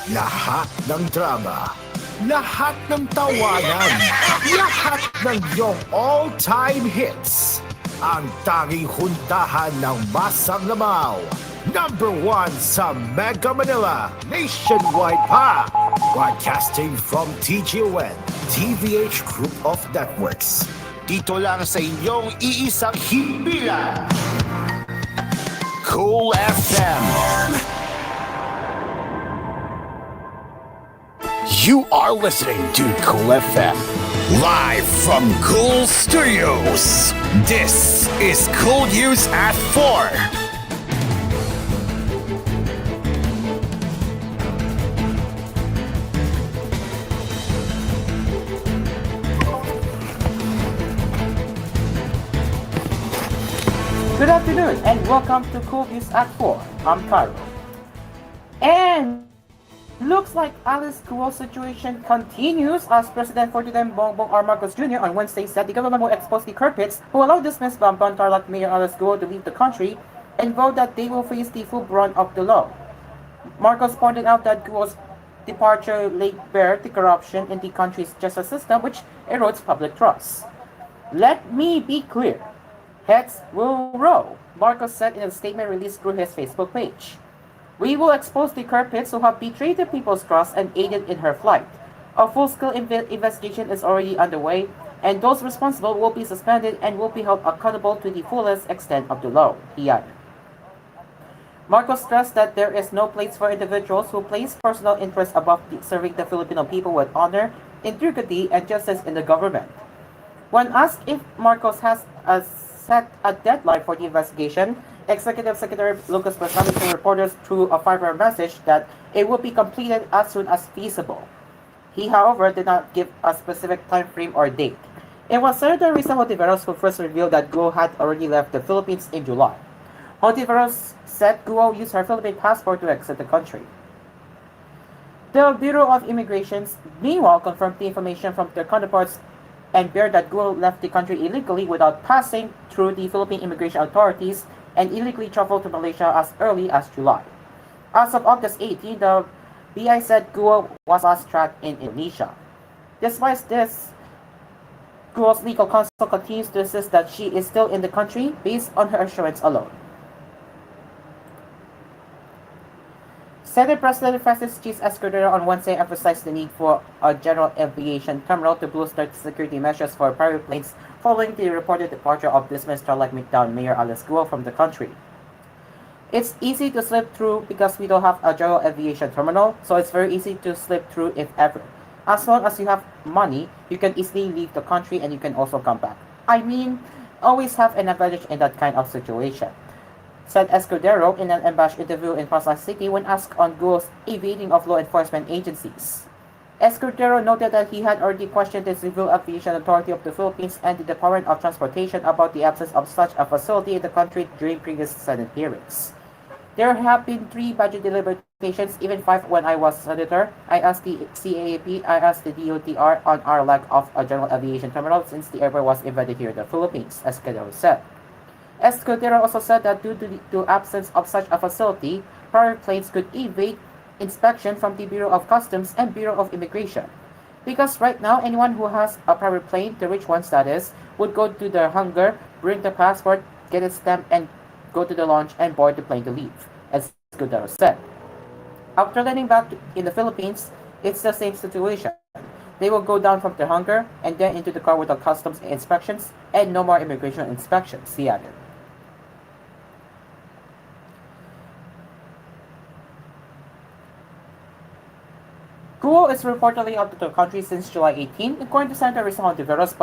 Lahat ng drama, lahat ng tawanan, lahat ng iyong all-time hits. Ang tanging huntahan ng Masang Lamaw. Number 1 sa Mega Manila, nationwide pa. Broadcasting from TGON, TVH Group of Networks. Dito lang sa inyong iisang himpilan. Cool FM. You are listening to Cool FM, live from Cool Studios. This is Cool News at 4. Good afternoon and welcome to Cool News at 4. I'm Carlo. And looks like Alice Guo's situation continues as President Ferdinand Bongbong R. Marcos Jr. on Wednesday said the government will expose the culprits who allowed dismissed Bamban Tarlac Mayor Alice Guo to leave the country and vowed that they will face the full brunt of the law. Marcos pointed out that Guo's departure laid bare the corruption in the country's justice system, which erodes public trust. Let me be clear. Heads will roll, Marcos said in a statement released through his Facebook page. We will expose the culprits who have betrayed the people's trust and aided in her flight. A full-scale investigation is already underway, and those responsible will be suspended and will be held accountable to the fullest extent of the law, he added. Marcos stressed that there is no place for individuals who place personal interests above serving the Filipino people with honor, integrity, and justice in the government. When asked if Marcos has set a deadline for the investigation, Executive Secretary Lucas Bersamin told reporters through a Fiverr message that it will be completed as soon as feasible. He, however, did not give a specific time frame or date. It was Senator Risa Hontiveros who first revealed that Guo had already left the Philippines in July. Hontiveros said Guo used her Philippine passport to exit the country. The Bureau of Immigration, meanwhile, confirmed the information from their counterparts and bear that Guo left the country illegally without passing through the Philippine immigration authorities and illegally traveled to Malaysia as early as July. As of August 18, the BI said Guo was last tracked in Indonesia. Despite this, Guo's legal counsel continues to insist that she is still in the country based on her assurance alone. Senate President Francis G. Escudero on Wednesday emphasized the need for a general aviation terminal to bolster security measures for private planes following the reported departure of dismissed Tarlac Midtown Mayor Alice Guo from the country. It's easy to slip through because we don't have a general aviation terminal, so it's very easy to slip through if ever. As long as you have money, you can easily leave the country and you can also come back. I mean, always have an advantage in that kind of situation, said Escudero in an embassy interview in Pasay City when asked on Guo's evading of law enforcement agencies. Escudero noted that he had already questioned the Civil Aviation Authority of the Philippines and the Department of Transportation about the absence of such a facility in the country during previous Senate hearings. There have been 3 budget deliberations, even 5 when I was senator. I asked the CAAP, I asked the DOTR on our lack of a general aviation terminal since the airport was invented here in the Philippines, Escudero said. Escudero also said that due to the absence of such a facility, private planes could evade inspection from the Bureau of Customs and Bureau of Immigration. Because right now, anyone who has a private plane, the rich ones that is, would go to the hangar, bring the passport, get it stamped, and go to the launch and board the plane to leave, as Escudero said. After landing back in the Philippines, it's the same situation. They will go down from the hangar and then into the car without customs inspections and no more immigration inspections, he added. Guo is reportedly out of the country since July 18, according to Senator Risa Hontiveros,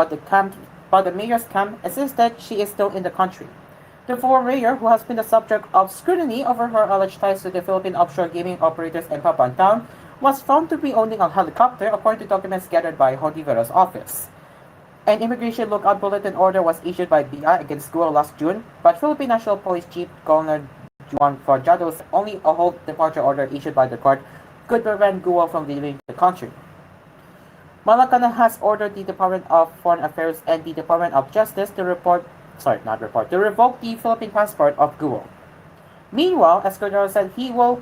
but the mayor's camp insisted she is still in the country. The former mayor, who has been the subject of scrutiny over her alleged ties to the Philippine offshore gaming operators in Papantown, was found to be owning a helicopter, according to documents gathered by Hontiveros' office. An immigration lookout bulletin order was issued by BI against Guo last June, but Philippine National Police Chief Colonel Juan Forjado said only a whole departure order issued by the court could prevent Guo from leaving the country. Malacanang has ordered the Department of Foreign Affairs and the Department of Justice to revoke the Philippine passport of Guo. Meanwhile, Escudero said he will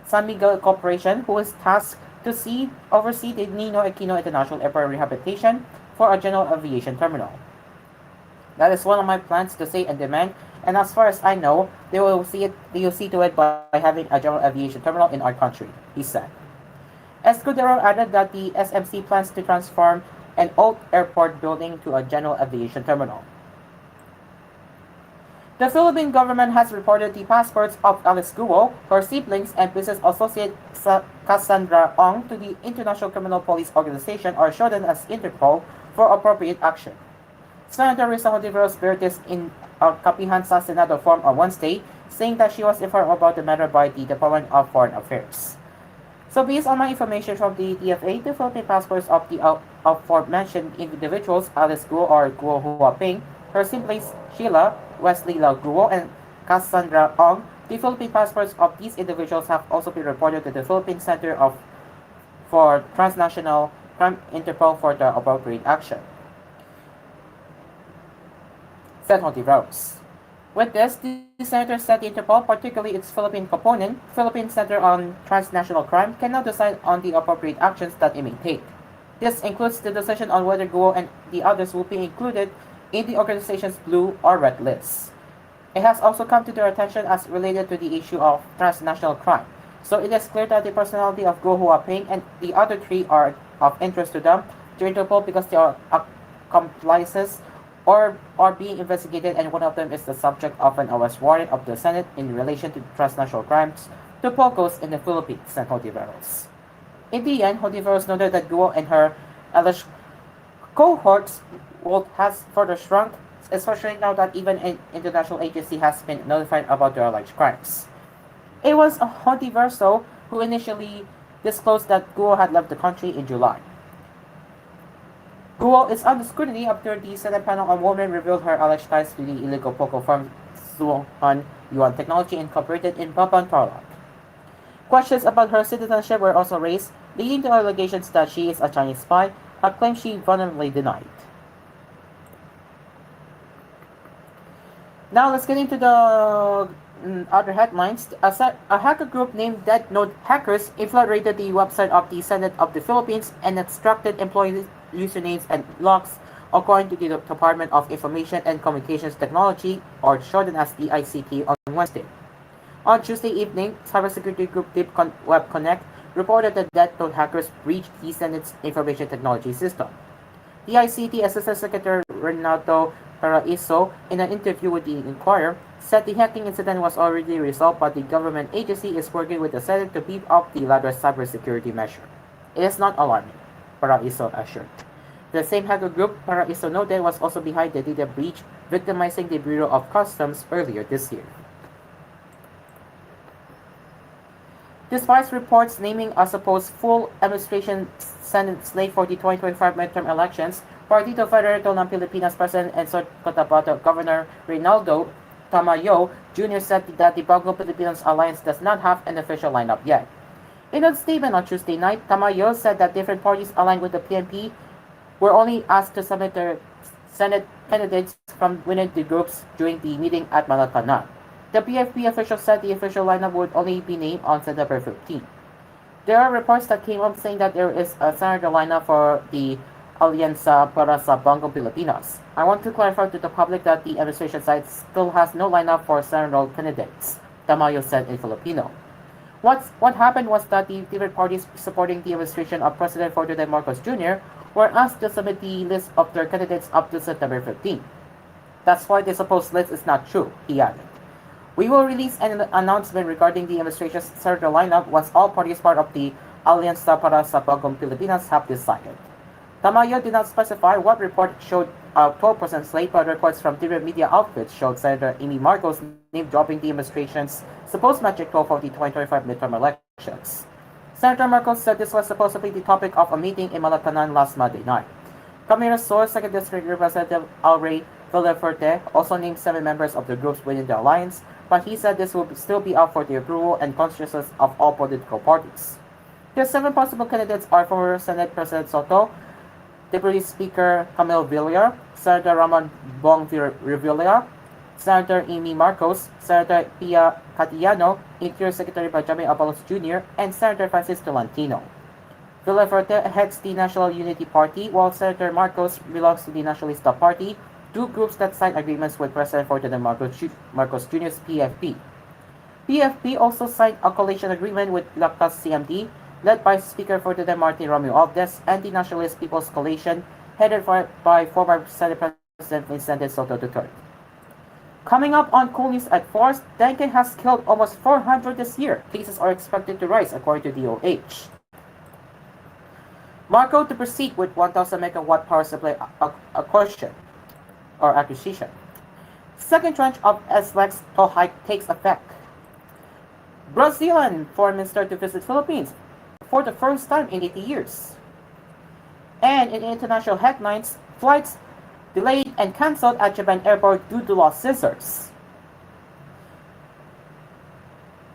San Miguel Corporation, who is tasked to oversee the Nino Aquino International Airport rehabilitation for a general aviation terminal. That is one of my plans to say and demand, and as far as I know, they will see to it by having a general aviation terminal in our country, he said. Escudero added that the SMC plans to transform an old airport building to a general aviation terminal. The Philippine government has reported the passports of Alice Guo, her siblings, and business associate Cassandra Ong to the International Criminal Police Organization are shown as Interpol for appropriate action. Senator Risa Hontiveros bear this in a kapihan sa Senado forum on Wednesday, saying that she was informed about the matter by the Department of Foreign Affairs. So based on my information from the DFA, the Philippine passports of the aforementioned individuals, Alice Guo or Guo Huaping, her siblings Sheila, Wesley Lau Guo, and Cassandra Ong, the Philippine passports of these individuals have also been reported to the Philippine Center for Transnational Crime Interpol for the appropriate action, said Hontiveros. With this, the senator said the Interpol, particularly its Philippine component, Philippine Center on Transnational Crime, can now decide on the appropriate actions that it may take. This includes the decision on whether Guo and the others will be included in the organization's blue or red list. It has also come to their attention as related to the issue of transnational crime. So it is clear that the personality of Guo Huaping and the other three are of interest to them, to Interpol, because they are accomplices or are being investigated, and one of them is the subject of an arrest warrant of the Senate in relation to transnational crimes to POCOs in the Philippines, said Hontiveros. In the end, Hontiveros noted that Guo and her alleged cohorts has further shrunk, especially now that even an international agency has been notified about their alleged crimes. It was Hontiveros who initially disclosed that Guo had left the country in July. Guo is under scrutiny after the Senate panel on women revealed her alleged ties to the illegal POCO firm Suwon Yuan Technology Incorporated in Papan Tarlac. Questions about her citizenship were also raised, leading to allegations that she is a Chinese spy, a claim she vulnerably denied. Now let's get into the other headlines. A hacker group named Dead Note Hackers infiltrated the website of the Senate of the Philippines and extracted employee usernames and logs, according to the Department of Information and Communications Technology, or shortened as DICT, on Wednesday. On Tuesday evening, cybersecurity group Deep Web Connect reported that Dead Note hackers breached the Senate's information technology system. DICT Assistant Secretary Renato Paraiso, in an interview with the Inquirer, said the hacking incident was already resolved, but the government agency is working with the Senate to beef up the latter's cybersecurity measure. It is not alarming, Paraiso assured. The same hacker group, Paraiso noted, was also behind the data breach, victimizing the Bureau of Customs earlier this year. Despite reports naming a supposed full administration Senate slate for the 2025 midterm elections, Partido Federal ng Pilipinas President and Cotabato Governor Reynaldo Tamayo Jr. said that the Bagong Pilipinos Alliance does not have an official lineup yet. In a statement on Tuesday night, Tamayo said that different parties aligned with the PNP were only asked to submit their Senate candidates from within the groups during the meeting at Malacanang. The PFP official said the official lineup would only be named on September 15. There are reports that came up saying that there is a senator lineup for the Alianza para sa Bagong Pilipinas. I want to clarify to the public that the administration side still has no lineup for senatorial candidates, Tamayo said in Filipino. What happened was that the different parties supporting the administration of President Ferdinand Marcos Jr. were asked to submit the list of their candidates up to September 15. That's why the supposed list is not true, he added. We will release an announcement regarding the administration's senator lineup once all parties part of the Alianza para sa Bagong Pilipinas have decided. Tamayo did not specify what report showed a 12% slate, but reports from different media outfits showed Senator Amy Marcos name dropping the administration's supposed magic 12 for the 2025 midterm elections. Senator Marcos said this was supposedly the topic of a meeting in Malacanang last Monday night. Camarines Source, 2nd District Representative Alray Villaferte, also named 7 members of the groups within the alliance, but he said this will still be up for the approval and consensus of all political parties. The 7 possible candidates are former Senate President Soto, Deputy Speaker Camille Villar, Senator Ramon Bong Revilla, Senator Amy Marcos, Senator Pia Catillano, Interior Secretary Benjamin Abalos Jr., and Senator Francis Tolentino. Villafuerte heads the National Unity Party, while Senator Marcos belongs to the Nationalista Party, two groups that signed agreements with President Ferdinand Marcos Jr.'s PFP. PFP also signed a coalition agreement with Lactas CMD, led by Speaker Ferdinand Martin Romeo Alves, and the Nationalist People's Coalition, headed by former Senate President Vicente Soto Duterte. Coming up on koolNews at 4, dengue has killed almost 400 this year. Cases are expected to rise, according to DOH. Marco to proceed with 1,000 megawatt power supply acquisition or acquisition. Second tranche of SLEX toll hike takes effect. Brazilian foreign minister to visit Philippines for the first time in 80 years. And in international headlines, flights delayed and cancelled at Japan airport due to lost scissors.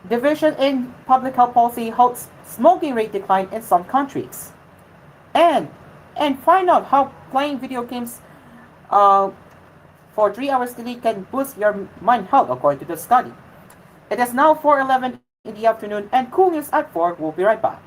Division in public health policy holds smoking rate decline in some countries. And find out how playing video games for 3 hours daily can boost your mind health, according to the study. It is now 4:11 in the afternoon, and koolNews at 4 will be right back.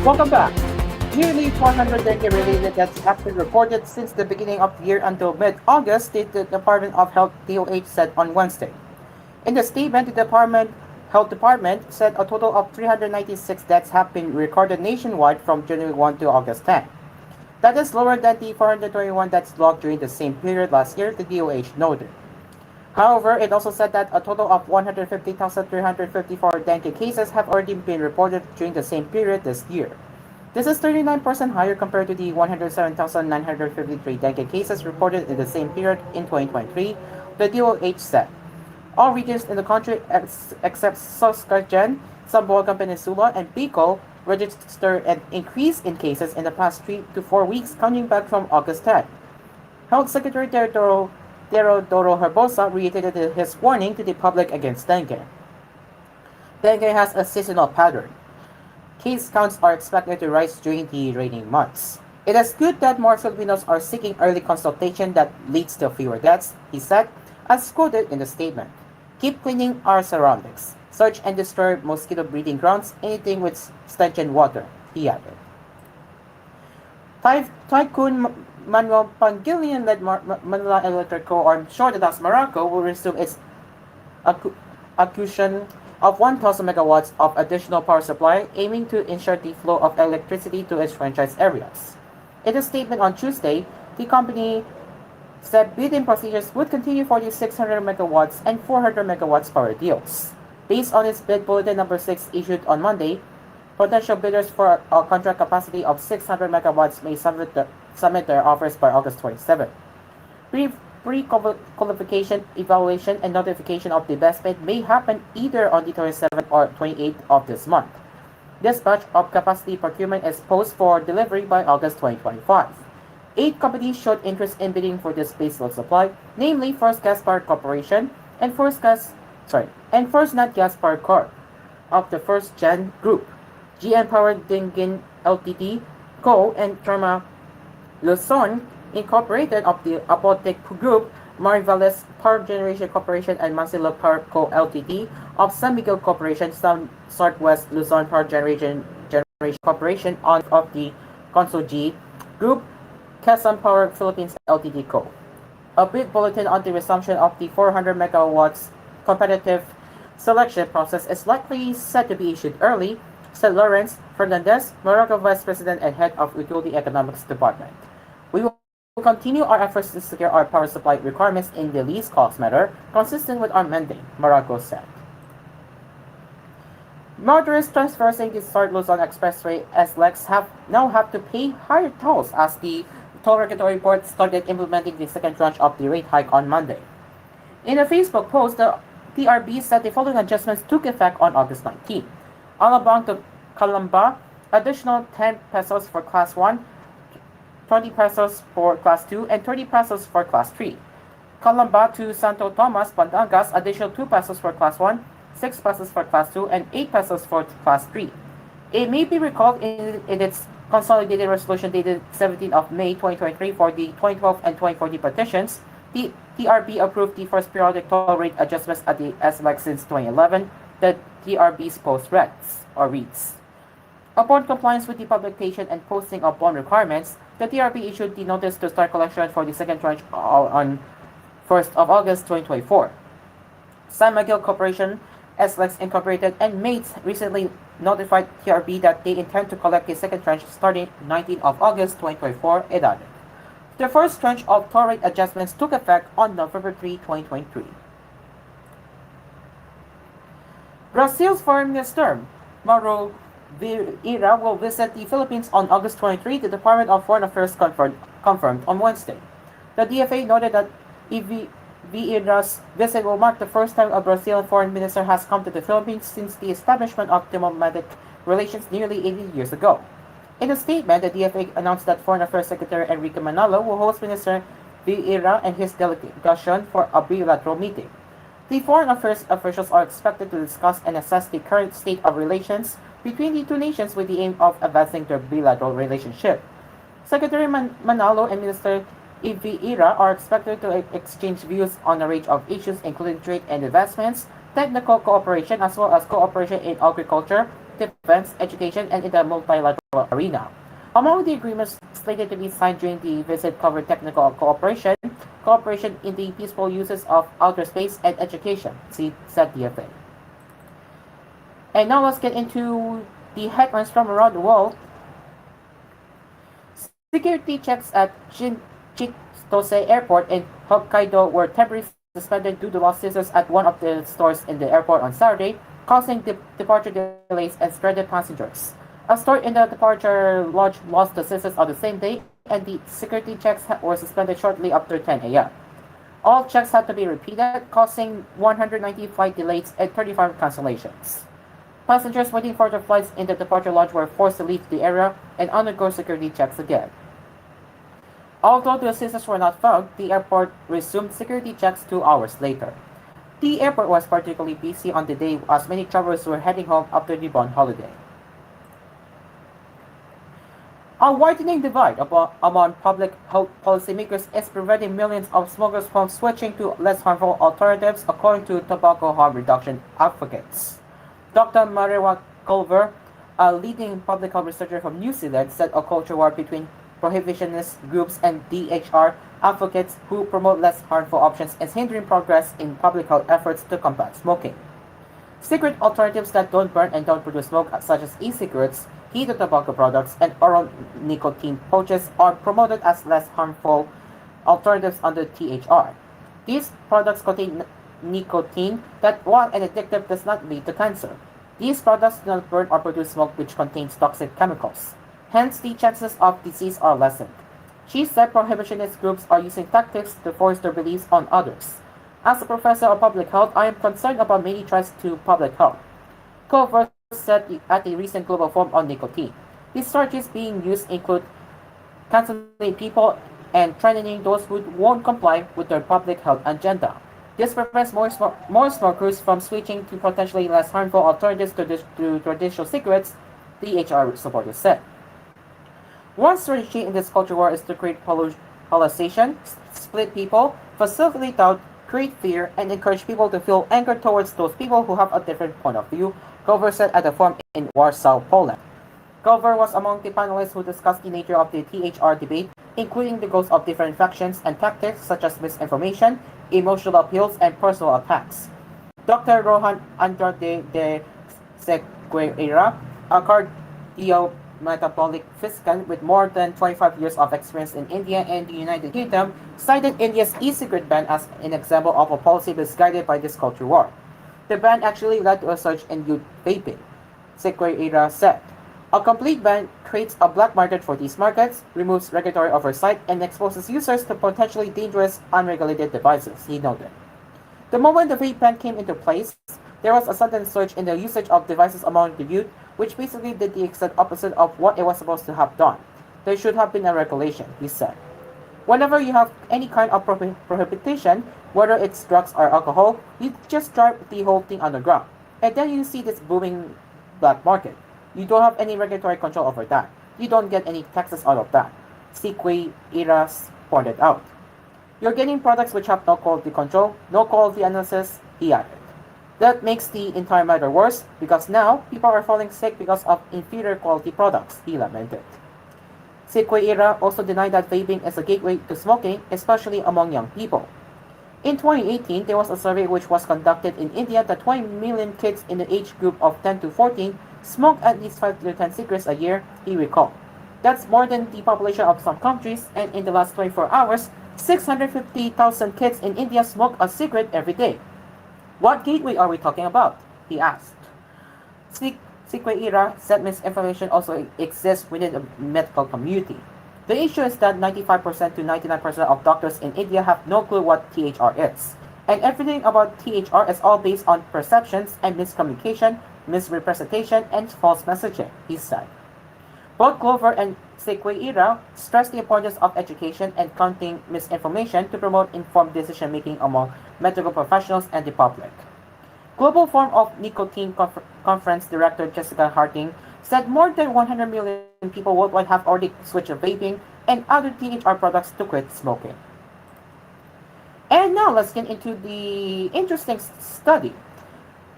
Welcome back. Nearly 400 dengue-related deaths have been reported since the beginning of the year until mid-August, the Department of Health (DOH) said on Wednesday. In the statement, the Health Department said a total of 396 deaths have been recorded nationwide from January 1 to August 10. That is lower than the 421 deaths logged during the same period last year, the DOH noted. However, it also said that a total of 150,354 dengue cases have already been reported during the same period this year. This is 39% higher compared to the 107,953 dengue cases reported in the same period in 2023, the DOH said. All regions in the country except Saskatchewan, Zamboanga Peninsula, and Bicol registered an increase in cases in the past 3 to 4 weeks, coming back from August 10. Health Secretary Teodoro Herbosa reiterated his warning to the public against dengue. Dengue has a seasonal pattern. Case counts are expected to rise during the rainy months. It is good that more Filipinos are seeking early consultation that leads to fewer deaths, he said, as quoted in the statement. Keep cleaning our surroundings. Search and destroy mosquito breeding grounds, anything with stench and water, he added. Tycoon Manuel Pangilinan-led Manila Electric Co. shorted as Morocco will resume its acquisition of 1,000 megawatts of additional power supply, aiming to ensure the flow of electricity to its franchise areas. In a statement on Tuesday, the company said bidding procedures would continue for the 600 megawatts and 400 megawatts power deals. Based on its bid bulletin number 6 issued on Monday, potential bidders for a contract capacity of 600 megawatts may submit their offers by August 27. Pre-qualification, evaluation, and notification of the best bid may happen either on the 27th or 28th of this month. This batch of capacity procurement is posed for delivery by August 2025. 8 companies showed interest in bidding for this baseload supply, namely First Gas Power Corporation and First Nat Gas Power Corp. of the First TGON Group, GN Power Dingin Ltd. Co. and Therma Luzon Incorporated of the Apotec Group, Marivales Power Generation Corporation, and Mansilla Power Co. Ltd. of San Miguel Corporation, Southwest Luzon Power Generation Corporation of the Consul-G Group, Quezon Power Philippines Ltd. Co. A bid bulletin on the resumption of the 400 megawatts competitive selection process is likely set to be issued early, said Lawrence Fernandez, Morocco Vice President and Head of Utility Economics Department. We will continue our efforts to secure our power supply requirements in the least cost manner, consistent with our mandate, Morocco said. Motorists traversing the South Luzon Expressway SLEX now have to pay higher tolls as the Toll Regulatory Board started implementing the second tranche of the rate hike on Monday. In a Facebook post, the TRB said the following adjustments took effect on August 19. Alabang to Calamba, additional 10 pesos for Class 1, 20 pesos for Class 2, and 30 pesos for Class 3. Calamba to Santo Tomas, Pandangas, additional 2 pesos for Class 1, 6 pesos for Class 2, and 8 pesos for Class 3. It may be recalled in its consolidated resolution dated 17th of May 2023 for the 2012 and 2014 petitions, the TRB approved the first periodic toll rate adjustments at the SLEX since 2011, the TRB's post reads. Upon compliance with the publication and posting of bond requirements, the TRB issued the notice to start collection for the second tranche on 1st of August 2024. San Miguel Corporation, SLEX Incorporated, and MATES recently notified TRB that they intend to collect the second tranche starting 19th of August 2024, it added. The first tranche of toll rate adjustments took effect on November 3, 2023. Brazil's Foreign Minister, Mauro Vieira, will visit the Philippines on August 23, the Department of Foreign Affairs confirmed on Wednesday. The DFA noted that Vieira's visit will mark the first time a Brazilian foreign minister has come to the Philippines since the establishment of diplomatic relations nearly 80 years ago. In a statement, the DFA announced that Foreign Affairs Secretary Enrique Manalo will host Minister Vieira and his delegation for a bilateral meeting. The foreign affairs officials are expected to discuss and assess the current state of relations between the two nations with the aim of advancing their bilateral relationship. Secretary Manalo and Minister Vieira are expected to exchange views on a range of issues including trade and investments, technical cooperation, as well as cooperation in agriculture, defense, education, and in the multilateral arena. Among the agreements slated to be signed during the visit covered technical cooperation, cooperation in the peaceful uses of outer space, and education, said DFA. And now let's get into the headlines from around the world. Security checks at Chitose Airport in Hokkaido were temporarily suspended due to lost scissors at one of the stores in the airport on Saturday, causing departure delays and stranded passengers. A store in the departure lodge lost the scissors on the same day, and the security checks were suspended shortly after 10 a.m. All checks had to be repeated, causing 190 flight delays and 35 cancellations. Passengers waiting for their flights in the departure lodge were forced to leave the area and undergo security checks again. Although the scissors were not found, the airport resumed security checks 2 hours later. The airport was particularly busy on the day as many travelers were heading home after the Bon holiday. A widening divide among public health policymakers is preventing millions of smokers from switching to less harmful alternatives, according to tobacco harm reduction advocates. Dr. Marewa Culver, a leading public health researcher from New Zealand, said a culture war between prohibitionist groups and DHR advocates who promote less harmful options is hindering progress in public health efforts to combat smoking. Cigarette alternatives that don't burn and don't produce smoke, such as e-cigarettes, heated tobacco products, and oral nicotine pouches, are promoted as less harmful alternatives under THR. These products contain nicotine that, while addictive, does not lead to cancer. These products do not burn or produce smoke, which contains toxic chemicals. Hence, the chances of disease are lessened. She said prohibitionist groups are using tactics to force their beliefs on others. As a professor of public health, I am concerned about many threats to public health. Culver said at a recent global forum on nicotine. The strategies being used include canceling people and threatening those who won't comply with their public health agenda. This prevents more smokers from switching to potentially less harmful alternatives to traditional cigarettes, the HR supporters said. One strategy in this culture war is to create polarization, split people, facilitate doubt, create fear, and encourage people to feel anger towards those people who have a different point of view, Culver said at a forum in Warsaw, Poland. Culver was among the panelists who discussed the nature of the THR debate, including the goals of different factions and tactics such as misinformation, emotional appeals, and personal attacks. Dr. Rohan Andrade de Segueira, a cardiometabolic physician with more than 25 years of experience in India and the United Kingdom, cited India's e-cigarette ban as an example of a policy misguided by this culture war. The ban actually led to a surge in youth vaping, Segueira said. A complete ban creates a black market for these markets, removes regulatory oversight, and exposes users to potentially dangerous, unregulated devices, he noted. The moment the vape ban came into place, there was a sudden surge in the usage of devices among the youth, which basically did the exact opposite of what it was supposed to have done. There should have been a regulation, he said. Whenever you have any kind of prohibition, whether it's drugs or alcohol, you just drive the whole thing underground. And then you see this booming black market. You don't have any regulatory control over that. You don't get any taxes out of that, Segueira pointed out. You're getting products which have no quality control, no quality analysis, he added. That makes the entire matter worse because now people are falling sick because of inferior quality products, he lamented. Segueira also denied that vaping is a gateway to smoking, especially among young people. In 2018, there was a survey which was conducted in India that 20 million kids in the age group of 10 to 14 smoke at least 5 to 10 cigarettes a year, he recalled. That's more than the population of some countries, and in the last 24 hours, 650,000 kids in India smoke a cigarette every day. What gateway are we talking about? He asked. Segueira said misinformation also exists within the medical community. The issue is that 95% to 99% of doctors in India have no clue what THR is. And everything about THR is all based on perceptions and miscommunication, misrepresentation, and false messaging, he said. Both Glover and Segueira stressed the importance of education and counting misinformation to promote informed decision-making among medical professionals and the public. Global Forum of Nicotine Conference Director Jessica Harding said more than 100 million people worldwide have already switched to vaping and other THR products to quit smoking. And now let's get into the interesting study.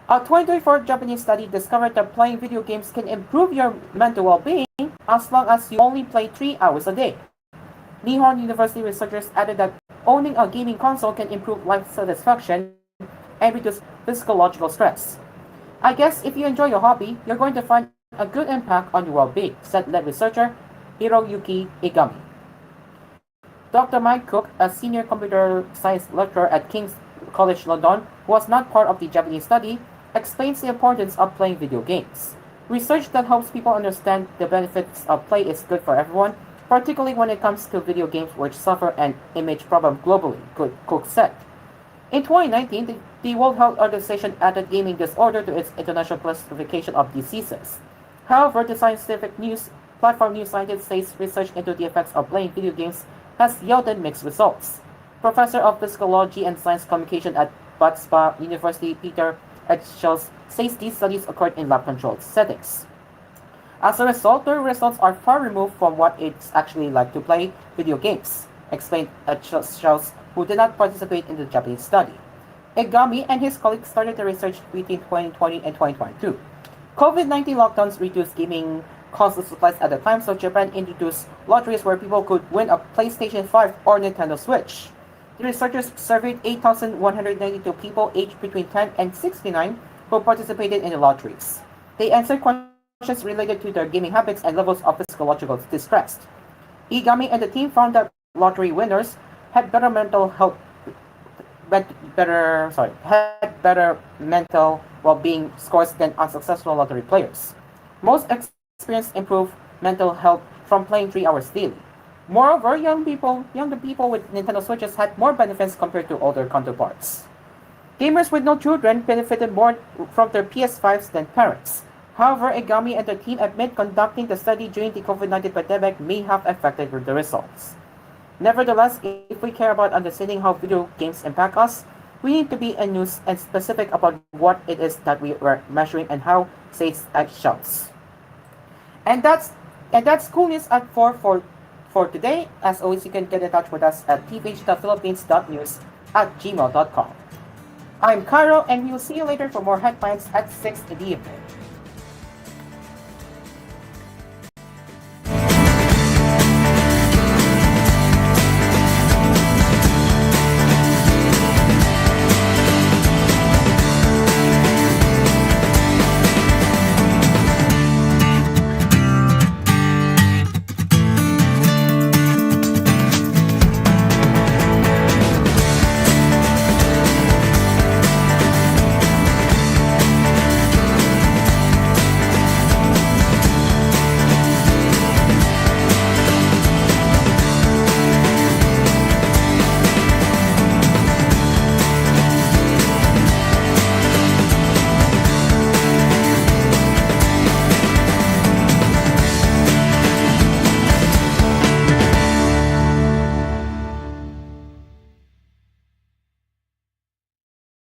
A 2024 Japanese study discovered that playing video games can improve your mental well-being as long as you only play 3 hours a day. Nihon University researchers added that owning a gaming console can improve life satisfaction and reduce physiological stress. I guess if you enjoy your hobby, you're going to find a good impact on your well-being, said lead researcher Hiroyuki Igami. Dr. Mike Cook, a senior computer science lecturer at King's College London, who was not part of the Japanese study, explains the importance of playing video games. Research that helps people understand the benefits of play is good for everyone, particularly when it comes to video games which suffer an image problem globally, Cook said. In 2019, the World Health Organization added gaming disorder to its international classification of diseases. However, the scientific news platform New Scientist says research into the effects of playing video games has yielded mixed results. Professor of Physiology and Science Communication at Bad Spa University, Peter Etchels, says these studies occurred in lab-controlled settings. As a result, their results are far removed from what it's actually like to play video games, explained Etchels, who did not participate in the Japanese study. Igami and his colleagues started the research between 2020 and 2022. COVID-19 lockdowns reduced gaming console supplies at the time, so Japan introduced lotteries where people could win a PlayStation 5 or Nintendo Switch. The researchers surveyed 8,192 people aged between 10 and 69 who participated in the lotteries. They answered questions related to their gaming habits and levels of physiological distress. Igami and the team found that lottery winners had better mental well-being scores than unsuccessful lottery players. Most experienced improved mental health from playing 3 hours daily. Moreover, younger people with Nintendo Switches had more benefits compared to older counterparts. Gamers with no children benefited more from their PS5s than parents. However, Igami and the team admit conducting the study during the COVID-19 pandemic may have affected the results. Nevertheless, if we care about understanding how video games impact us, we need to be nuanced and specific about what it is that we are measuring and how, says Schultz. And that's koolNews at 4 for today. As always, you can get in touch with us at tvh.philippines.news@gmail.com. I'm Cairo, and we'll see you later for more headlines at 6 in the evening.